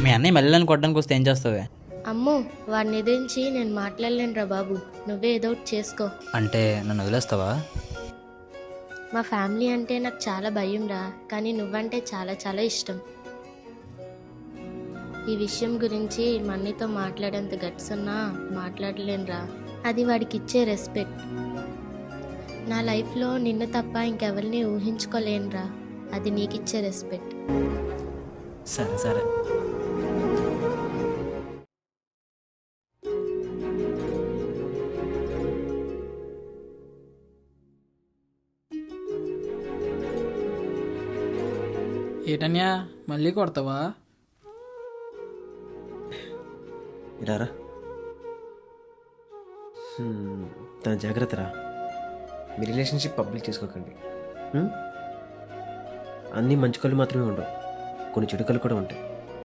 మీ అన్నయ్య మళ్ళీ కొట్టడానికి వస్తే ఏం చేస్తావే? అమ్మో, వాడిని ఎదిరించి నేను మాట్లాడలేనురా బాబు. నువ్వే ఏదో ఒకటి చేసుకో. అంటే నన్ను వదిలేస్తావా? మా ఫ్యామిలీ అంటే నాకు చాలా భయం రా, కానీ నువ్వంటే చాలా చాలా ఇష్టం. ఈ విషయం గురించి మా అన్నయ్యతో మాట్లాడేంత గట్స్ ఉన్నా మాట్లాడలేనురా. అది వాడికి ఇచ్చే రెస్పెక్ట్. నా లైఫ్లో నిన్ను తప్ప ఇంకెవరిని ఊహించుకోలేనురా. అది నీకిచ్చే రెస్పెక్ట్. సరే సరే. ఏటన్యా మళ్ళీ కొడతావా? ఇలారా తన జాగ్రత్త రా. మీ రిలేషన్షిప్ పబ్లిక్ చేసుకోకండి. అన్నీ మంచి కళ్ళు మాత్రమే ఉండవు, కొన్ని చెడు కళ్ళు కూడా ఉంటాయి.